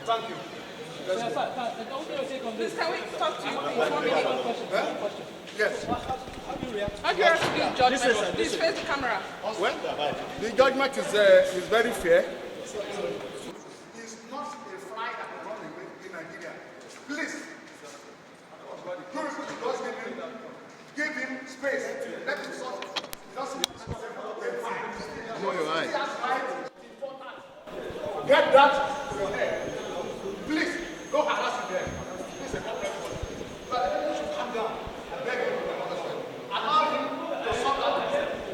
Thank you. Please, can we talk to you for 1 minute? Question. Yes. How do you react to this judgment? Please face the camera. Well, the judgment is very fair. It's not a fly that will run away in Nigeria. Please, give him space. Let him solve it. Get that to your head. Please, go harass him there. Please, help everybody. But everyone should calm down. I beg you. Allow him to sort out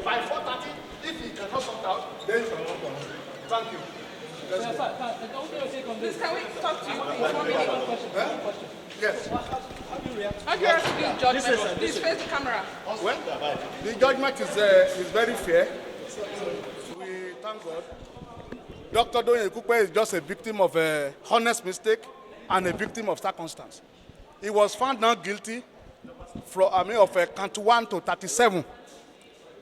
by 4:30. If he cannot sort out, then you can walk on. Thank you. Please, can we talk to you for 1 minute? Question. Yes. How do you react to this judgment? Please face the camera. Well, the judgment is very fair. We thank God. Dr. Doyin Okupe is just a victim of a honest mistake and a victim of circumstance. He was found not guilty of count 1 to 37,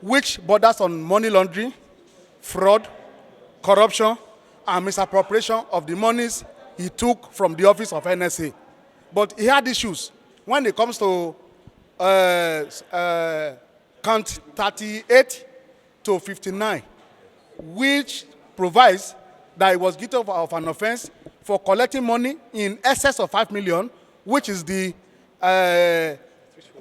which borders on money laundering, fraud, corruption, and misappropriation of the monies he took from the office of NSA. But he had issues when it comes to count 38 to 59, which provides that he was guilty of an offense for collecting money in excess of 5 million, which is the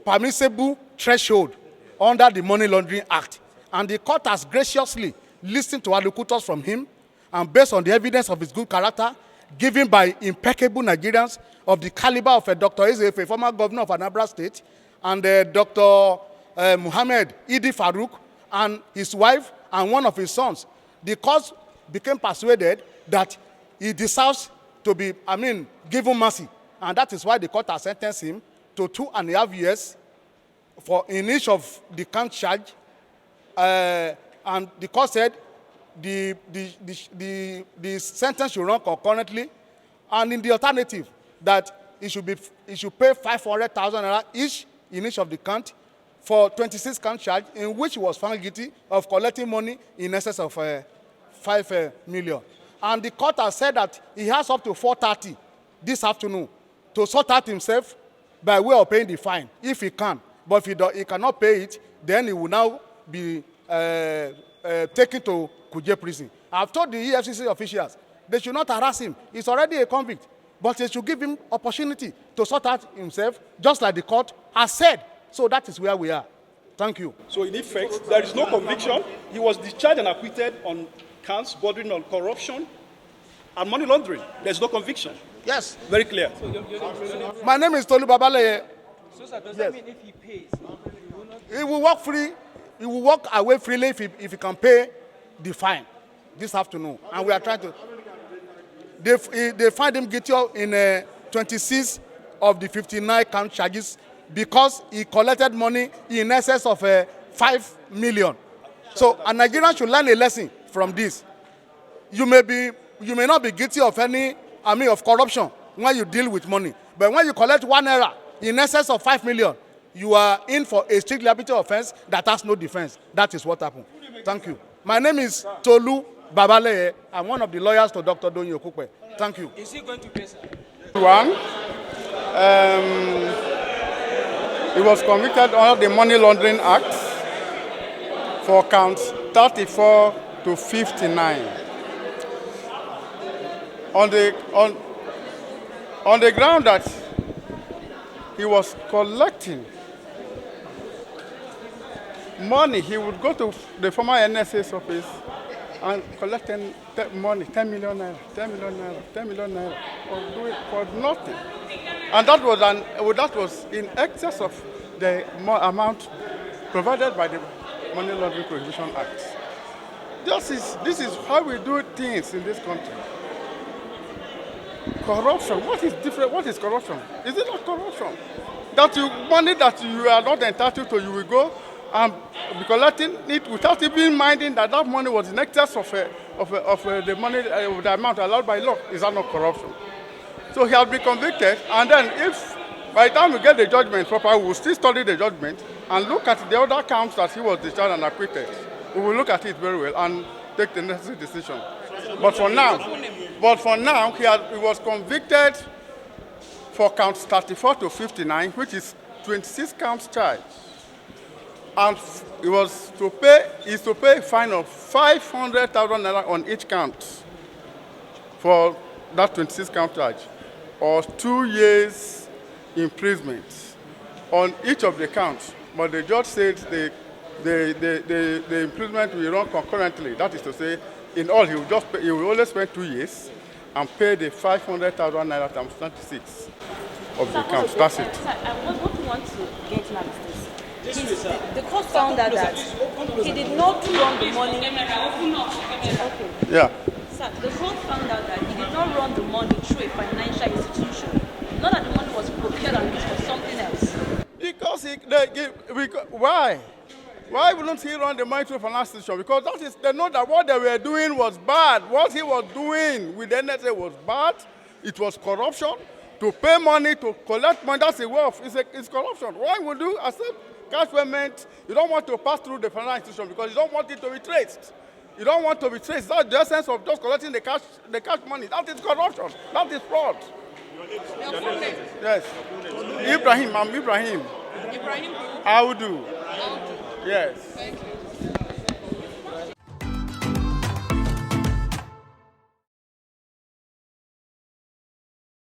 permissible threshold under the Money Laundering Act. And the court has graciously listened to allocutors from him, and based on the evidence of his good character, given by impeccable Nigerians of the caliber of Dr. Ezefe, former governor of Anambra State, and Dr. Muhammad Idi Farouk, and his wife and one of his sons, the court became persuaded that he deserves to be, given mercy. And that is why the court has sentenced him to 2.5 years in each of the count charge. And the court said the sentence should run concurrently, and in the alternative, that he should pay 500,000 naira each in each of the count for 26 count charge, in which he was found guilty of collecting money in excess of 5 million. And the court has said that he has up to 4:30 this afternoon to sort out himself by way of paying the fine, if he can. But if he cannot pay it, then he will now be taken to Kuje prison. I've told the EFCC officials they should not harass him. He's already a convict. But they should give him opportunity to sort out himself, just like the court has said. So that is where we are. Thank you. So in effect, there is no conviction. He was discharged and acquitted on counts bordering on corruption and money laundering. There's no conviction. Yes. Very clear. My name is Tolu Babaleye. So sir, does that mean if he pays, he will walk free? He will walk away freely if he can pay the fine this afternoon. And we are trying to. They find him guilty in 26 of the 59 count charges because he collected money in excess of 5 million. So a Nigerian should learn a lesson from this. You may not be guilty of of corruption when you deal with money, but when you collect 1 naira in excess of 5 million, you are in for a strict liability offense that has no defense. That is what happened. Thank you. My name is Tolu Babaleye. I'm one of the lawyers to Dr. Doyin Okupe. Thank you. is he going to pay, sir? One, he was convicted under the Money Laundering Act for counts 34 to 59. On the ground that he was collecting money, he would go to the former NSA's office and collecting money, 10 million naira, 10 million naira, 10 million naira, or do it for nothing. And that was in excess of the amount provided by the Money Laundering Prohibition Act. This is how we do things in this country. Corruption. What is different? What is corruption? Is it not corruption? That money that you are not entitled to, you will go and be collecting it without even minding that money was in excess of the money, the amount allowed by law. Is that not corruption? So he has been convicted, and then if by the time we get the judgment proper, we will still study the judgment and look at the other counts that he was discharged and acquitted. We will look at it very well and take the necessary decision. But for now, But for now, he was convicted for counts 34 to 59, which is 26 counts charge. And he is to pay a fine of 500,000 naira on each count for that 26 count charge, or 2 years imprisonment on each of the counts. But the judge said the imprisonment will run concurrently. That is to say, in all, he will only spend 2 years and pay the 500,000 naira times 26 of the counts. That's it. Sir, what we want to get now is this. The court found out that he did not run the money. Okay. Yeah. Sir, the court found out that he did not run the money through a financial institution. Not that the money was procured and used for something else. Because why? Why wouldn't he run the money through a financial institution? Because they know that what they were doing was bad. What he was doing with the NSA was bad. It was corruption. To pay money, to collect money, that's a way of, it's corruption. Why would you accept cash payment? You don't want to pass through the financial institution because you don't want it to be traced. You don't want to be traced. That's the essence of just collecting the cash money. That is corruption. That is fraud. Yes. Ibrahim, I'm Ibrahim. Ibrahim, Audu. I'll do. Yes. Thank you.